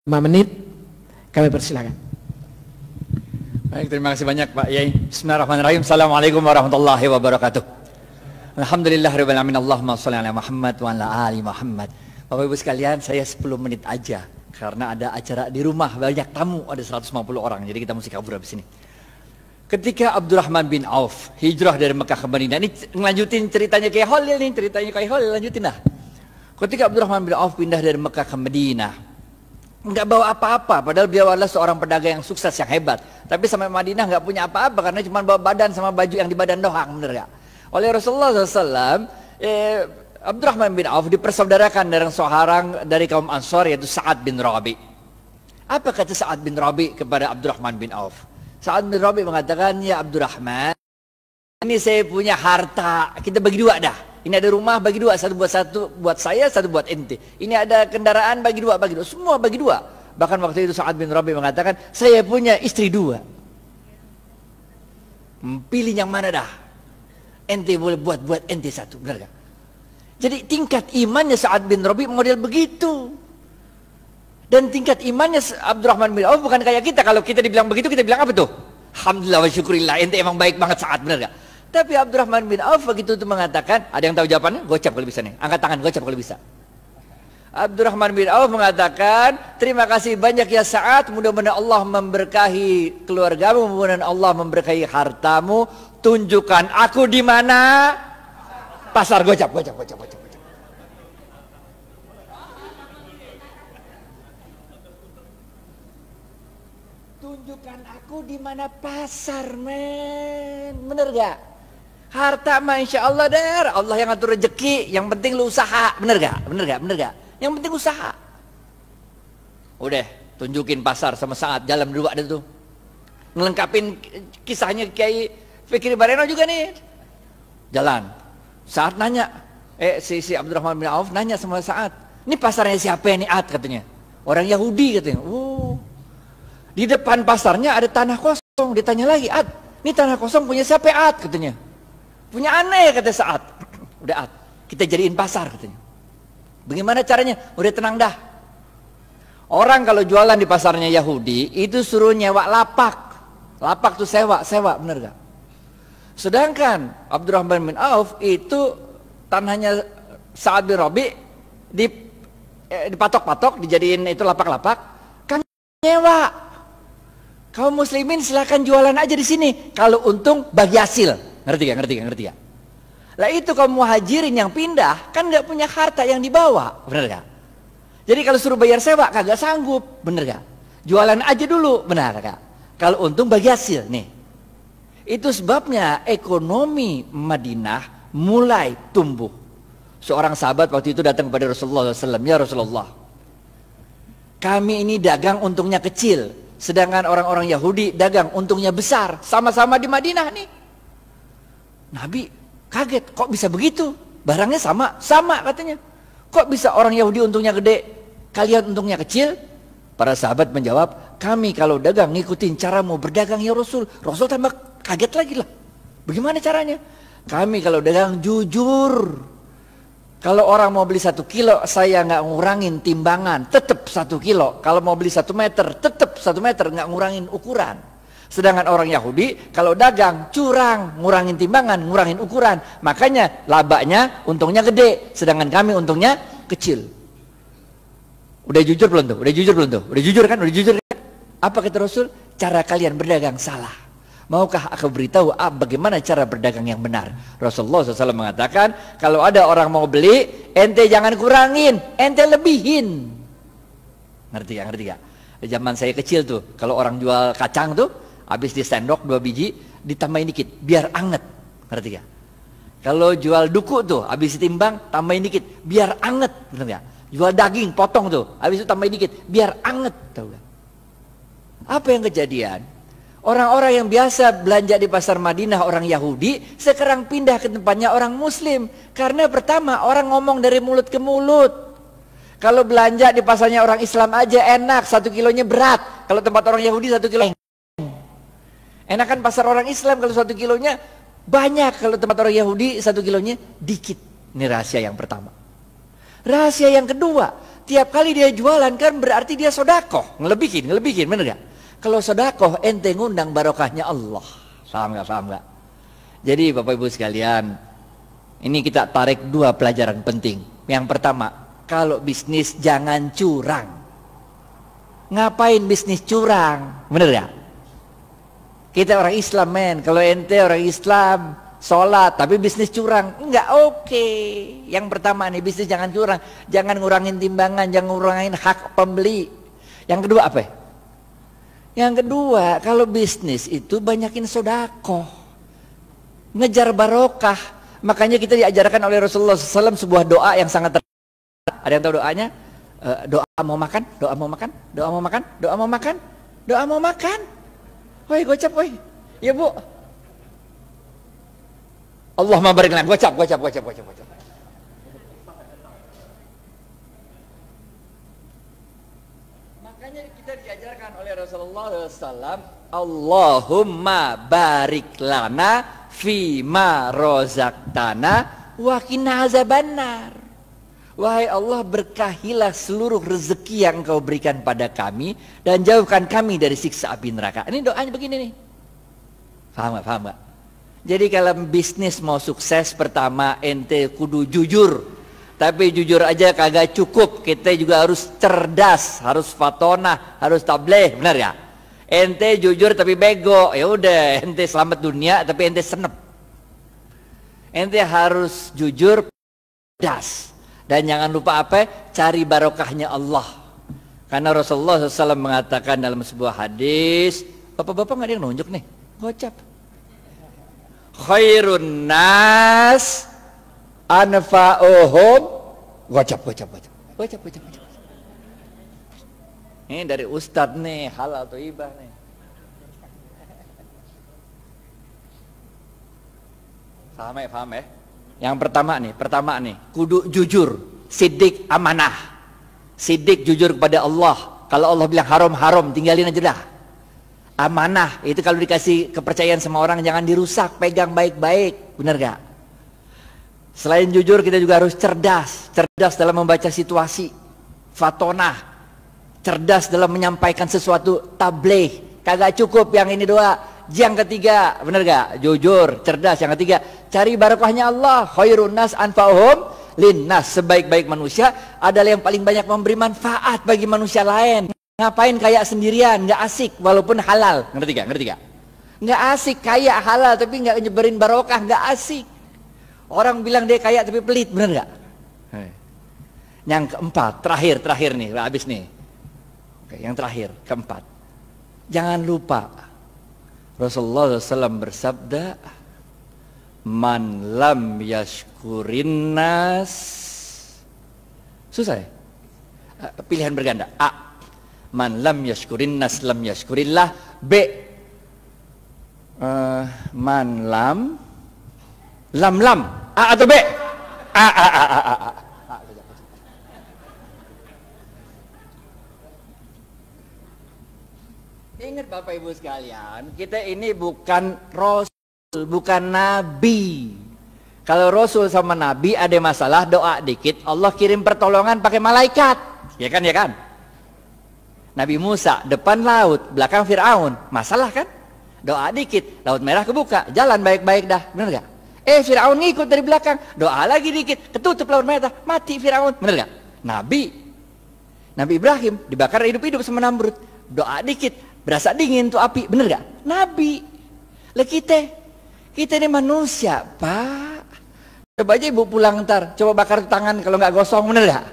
5 menit kami persilakan. Baik, terima kasih banyak Pak Yai. Bismillahirrahmanirrahim. Assalamualaikum warahmatullahi wabarakatuh. Alhamdulillahirabbil alamin. Allahumma shalli ala Muhammad wa ala ali Muhammad. Bapak Ibu sekalian, saya 10 menit aja karena ada acara di rumah, banyak tamu, ada 150 orang. Jadi kita mesti kabur habis ini. Ketika Abdurrahman bin Auf hijrah dari Mekah ke Madinah, ini ngelanjutin ceritanya kayak Khalil nih, ceritanya kayak Khalil, lanjutin lah. Ketika Abdurrahman bin Auf pindah dari Mekah ke Madinah, nggak bawa apa-apa, padahal beliau adalah seorang pedagang yang sukses, yang hebat. Tapi sampai Madinah nggak punya apa-apa karena cuma bawa badan sama baju yang di badan doang, bener gak? Oleh Rasulullah SAW, Abdurrahman bin Auf dipersaudarakan dengan seorang dari kaum Ansar, yaitu Sa'ad bin Rabi. Apa kata Sa'ad bin Rabi kepada Abdurrahman bin Auf? Sa'ad bin Rabi mengatakan, ya Abdurrahman, ini saya punya harta, kita bagi dua dah. Ini ada rumah, bagi dua, satu buat saya, satu buat ente. Ini ada kendaraan, bagi dua, semua bagi dua. Bahkan waktu itu Sa'ad bin Rabi mengatakan, saya punya istri 2. Pilih yang mana dah? Ente boleh buat ente 1, benar gak? Jadi tingkat imannya Sa'ad bin Rabi model begitu. Dan tingkat imannya Abdurrahman bin Auf bukan kayak kita. Kalau kita dibilang begitu, kita bilang apa tuh? Alhamdulillah wa syukurillah, ente emang baik banget Sa'ad, benar gak? Tapi Abdurrahman bin Auf begitu itu mengatakan, ada yang tahu jawabannya? Gocap kalau bisa nih, angkat tangan, gocap kalau bisa. Abdurrahman bin Auf mengatakan, terima kasih banyak ya Sa'ad, mudah-mudahan Allah memberkahi keluargamu, mudah-mudahan Allah memberkahi hartamu. Tunjukkan aku di mana? Pasar. Gocap. Tunjukkan aku di mana pasar, men. Bener gak? Harta mah insya Allah der, Allah yang ngatur rezeki, yang penting lu usaha, bener gak? Yang penting usaha. Udah, tunjukin pasar sama Sa'ad, jalan berdua ada tuh. Ngelengkapin kisahnya Kiai Fikri Bareno juga nih. Jalan, Sa'ad nanya, si Abdurrahman bin Auf nanya sama Sa'ad, ini pasarnya siapa nih Ad katanya? Orang Yahudi katanya. Di depan pasarnya ada tanah kosong, ditanya lagi, Ad, ini tanah kosong punya siapa Ad katanya? Punya aneh kata Sa'ad. Udah Ad, kita jadiin pasar katanya. Bagaimana caranya? Udah tenang dah. Orang kalau jualan di pasarnya Yahudi itu suruh nyewa lapak. Lapak tuh sewa, bener gak? Sedangkan Abdurrahman bin Auf itu tanahnya Sa'ad bin Rabi dipatok-patok, dijadiin itu lapak-lapak, kan nyewa. Kaum muslimin silakan jualan aja di sini. Kalau untung bagi hasil. Ngerti gak? Lah itu kaum muhajirin yang pindah kan nggak punya harta yang dibawa, bener gak? Jadi kalau suruh bayar sewa kagak sanggup, bener gak? Jualan aja dulu, benar gak? Kalau untung bagi hasil nih. Itu sebabnya ekonomi Madinah mulai tumbuh. Seorang sahabat waktu itu datang kepada Rasulullah SAW, ya Rasulullah, kami ini dagang untungnya kecil, sedangkan orang-orang Yahudi dagang untungnya besar, sama-sama di Madinah nih. Nabi kaget, kok bisa begitu? Barangnya sama katanya. Kok bisa orang Yahudi untungnya gede, kalian untungnya kecil? Para sahabat menjawab, kami kalau dagang ngikutin caramu berdagang ya Rasul. Rasul tambah kaget lagi lah. Bagaimana caranya? Kami kalau dagang jujur. Kalau orang mau beli 1 kilo, saya nggak ngurangin timbangan, tetap 1 kilo. Kalau mau beli 1 meter, tetap 1 meter, nggak ngurangin ukuran. Sedangkan orang Yahudi kalau dagang curang, ngurangin timbangan, ngurangin ukuran. Makanya labanya untungnya gede, sedangkan kami untungnya kecil. Udah jujur belum tuh? Udah jujur kan? Apa kata Rasul? Cara kalian berdagang salah. Maukah aku beritahu bagaimana cara berdagang yang benar? Rasulullah SAW mengatakan, kalau ada orang mau beli, ente jangan kurangin, ente lebihin. Ngerti gak? Zaman saya kecil tuh, kalau orang jual kacang tuh, habis di sendok 2 biji, ditambahin dikit, biar anget. Ngerti gak? Kalau jual duku tuh, habis ditimbang, tambahin dikit, biar anget. Ngerti gak? Jual daging, potong tuh, habis itu tambahin dikit, biar anget. Tahu gak? Apa yang kejadian? Orang-orang yang biasa belanja di pasar Madinah, orang Yahudi, sekarang pindah ke tempatnya orang Muslim. Karena pertama, orang ngomong dari mulut ke mulut. Kalau belanja di pasarnya orang Islam aja enak, 1 kilonya berat. Kalau tempat orang Yahudi 1 kilo enakan pasar orang Islam, kalau 1 kilonya banyak, kalau tempat orang Yahudi 1 kilonya dikit. Ini rahasia yang pertama. Rahasia yang kedua, Tiap kali dia jualan kan berarti dia sodakoh. Ngelebihin, bener gak? Kalau sodakoh ente ngundang barokahnya Allah. Paham gak? Jadi Bapak Ibu sekalian, ini kita tarik 2 pelajaran penting. Yang pertama, kalau bisnis jangan curang. Ngapain bisnis curang? Bener gak? Kita orang Islam men, kalau ente orang Islam sholat tapi bisnis curang, enggak oke. Yang pertama nih, bisnis jangan curang, jangan ngurangin timbangan, jangan ngurangin hak pembeli. Yang kedua apa? Yang kedua, kalau bisnis itu banyakin sodakoh, ngejar barokah. Makanya kita diajarkan oleh Rasulullah SAW sebuah doa yang sangat ada yang tahu doanya? Doa mau makan, doa mau makan, doa mau makan, doa mau makan, doa mau makan. Woi gocap woi, ya bu. Allahumma barik lana, gocap. Makanya kita diajarkan oleh Rasulullah SAW, Allahumma barik lana fima rozaqtana wa qina azabannar. Wahai Allah, berkahilah seluruh rezeki yang Engkau berikan pada kami dan jauhkan kami dari siksa api neraka. Ini doanya begini nih. Paham gak? Jadi kalau bisnis mau sukses, pertama ente kudu jujur. Tapi jujur aja kagak cukup, kita juga harus cerdas, harus fatonah, harus tabligh, benar ya? Ente jujur tapi bego, ya udah ente selamat dunia tapi ente senep. Ente harus jujur, cerdas. Dan jangan lupa apa? Cari barokahnya Allah. Karena Rasulullah SAW mengatakan dalam sebuah hadis, bapak-bapak nggak ada yang nunjuk nih, gocap. Khairun nas anfa'uhum, gocap. Ini dari Ustadz nih, halal atau ibah nih. Paham ya? Yang pertama nih, kudu jujur, sidik amanah. Sidik jujur kepada Allah. Kalau Allah bilang haram, tinggalin aja dah. Amanah, itu kalau dikasih kepercayaan sama orang jangan dirusak, pegang baik-baik, benar gak? Selain jujur kita juga harus cerdas dalam membaca situasi, fatonah, cerdas dalam menyampaikan sesuatu, tabligh. Kagak cukup yang ini doa. Yang ketiga, benar gak? Jujur, cerdas. Yang ketiga, cari barokahnya Allah. Khairun nas anfa'uhum linnas. Sebaik-baik manusia adalah yang paling banyak memberi manfaat bagi manusia lain. Ngapain kaya sendirian, nggak asik walaupun halal. Ngerti gak? Nggak asik kaya halal tapi nggak nyebarin barokah, nggak asik. Orang bilang dia kaya tapi pelit, benar gak? Yang keempat, terakhir nih, habis nih. Oke, yang terakhir, keempat. Jangan lupa Rasulullah SAW bersabda, man lam yashkurin nas. Susah ya? Pilihan berganda. A, man lam yashkurin nas lam yashkurillah. B, man lam A atau B? A. Ingat Bapak Ibu sekalian, kita ini bukan Rasul, bukan Nabi. Kalau Rasul sama Nabi ada masalah, doa dikit, Allah kirim pertolongan pakai malaikat. Ya kan? Nabi Musa, depan laut, belakang Fir'aun. Masalah kan? Doa dikit, laut merah kebuka, jalan baik-baik dah. Bener gak? Fir'aun ngikut dari belakang, doa lagi dikit, ketutup laut merah, mati Fir'aun. Bener gak? Nabi Ibrahim dibakar hidup-hidup sama Namrud. Doa dikit, berasa dingin tuh api, bener gak? Nabi. Lah kita ini manusia, Pak. Coba aja ibu pulang ntar, coba bakar tangan kalau nggak gosong, bener gak?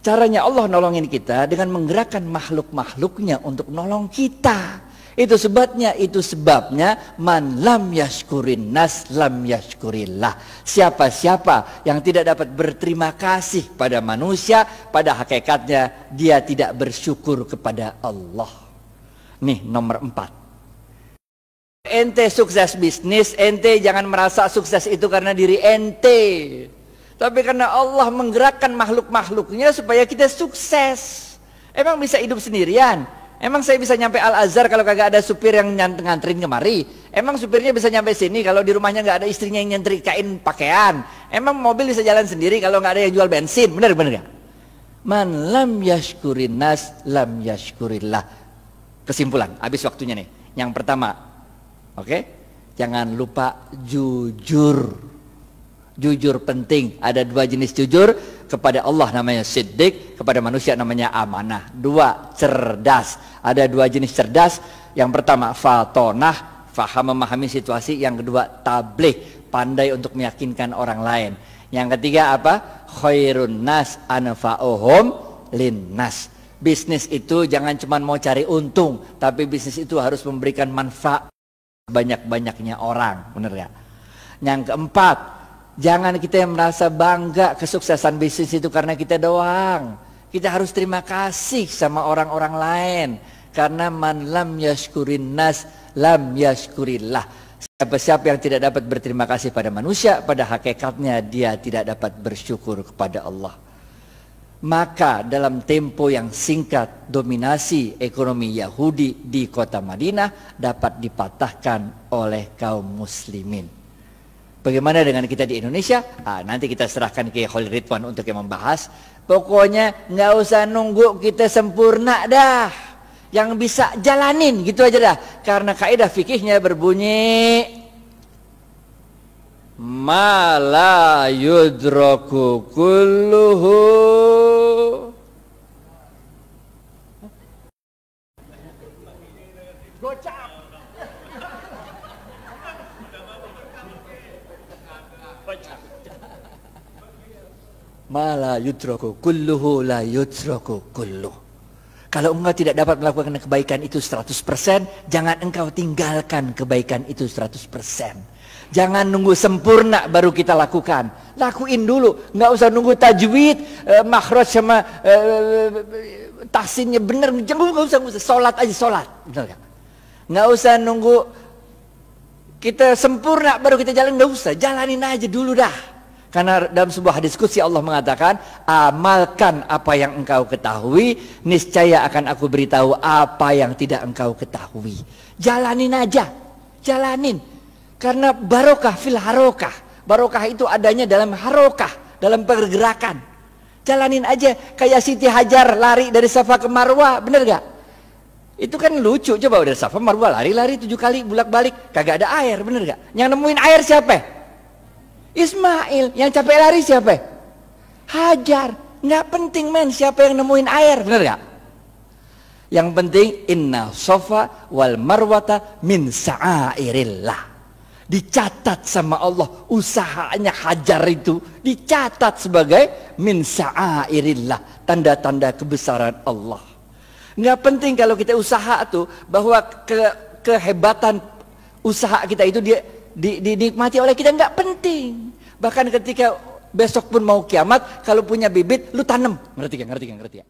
Caranya Allah nolongin kita dengan menggerakkan makhluk-makhluknya untuk nolong kita. Itu sebabnya man lam yashkurin nas lam yashkurillah. Siapa-siapa yang tidak dapat berterima kasih pada manusia, pada hakikatnya dia tidak bersyukur kepada Allah. Nih nomor 4. Ente sukses bisnis, ente jangan merasa sukses itu karena diri ente, tapi karena Allah menggerakkan makhluk-makhluknya supaya kita sukses. Emang bisa hidup sendirian? Emang saya bisa nyampe Al-Azhar kalau kagak ada supir yang nganterin kemari? Emang supirnya bisa nyampe sini kalau di rumahnya nggak ada istrinya yang nyetrikain pakaian? Emang mobil bisa jalan sendiri kalau nggak ada yang jual bensin? Bener gak? Man lam yashkurin nas lam yashkurillah. Kesimpulan, habis waktunya nih. Yang pertama, oke? Jangan lupa jujur. Jujur penting. Ada 2 jenis jujur. Kepada Allah namanya siddiq, kepada manusia namanya amanah. 2, cerdas. Ada 2 jenis cerdas. Yang pertama, fatonah, faham memahami situasi. Yang kedua, tabligh, pandai untuk meyakinkan orang lain. Yang ketiga apa? Khairun nas anfa'uhum linnas. Bisnis itu jangan cuma mau cari untung, tapi bisnis itu harus memberikan manfaat banyak-banyaknya orang, benar ya? Yang keempat, jangan kita yang merasa bangga kesuksesan bisnis itu karena kita doang. Kita harus terima kasih sama orang-orang lain. Karena man lam yashkurin nas lam yashkurillah. Siapa-siapa yang tidak dapat berterima kasih pada manusia, pada hakikatnya dia tidak dapat bersyukur kepada Allah. Maka dalam tempo yang singkat, dominasi ekonomi Yahudi di kota Madinah dapat dipatahkan oleh kaum muslimin. Bagaimana dengan kita di Indonesia? Nanti kita serahkan ke Khalil Ridwan untuk yang membahas. Pokoknya nggak usah nunggu kita sempurna dah. Yang bisa jalanin gitu aja dah. Karena kaidah fikihnya berbunyi ma la yudraku kulluhu gocap. Ma la yudraku kulluhu la yudraku kulluhu. Kalau engkau tidak dapat melakukan kebaikan itu 100%, jangan engkau tinggalkan kebaikan itu 100%. Jangan nunggu sempurna baru kita lakukan. Lakuin dulu, nggak usah nunggu tajwid, makhraj sama tahsinnya benar. Nggak usah, sholat aja sholat, benar gak? Nggak usah nunggu kita sempurna baru kita jalan, nggak usah, jalanin aja dulu dah. Karena dalam sebuah hadis qudsi Allah mengatakan, amalkan apa yang engkau ketahui, niscaya akan aku beritahu apa yang tidak engkau ketahui. Jalanin aja, jalanin. Karena barokah fil harokah. Barokah itu adanya dalam harokah, dalam pergerakan. Jalanin aja, kayak Siti Hajar lari dari Safa ke Marwah, bener gak? Itu kan lucu, coba udah Safa Marwah lari-lari 7 kali bolak-balik, kagak ada air, bener gak? Yang nemuin air siapa? Ismail. Yang capek lari siapa? Hajar. Nggak penting men siapa yang nemuin air, bener gak? Yang penting inna sofa wal marwata min sa'airillah. Dicatat sama Allah usahanya Hajar itu, dicatat sebagai min sa'airillah, tanda-tanda kebesaran Allah. Nggak penting kalau kita usaha tuh bahwa kehebatan usaha kita itu dinikmati oleh kita, nggak penting. Bahkan ketika besok pun mau kiamat, kalau punya bibit lu tanam, ngerti ya?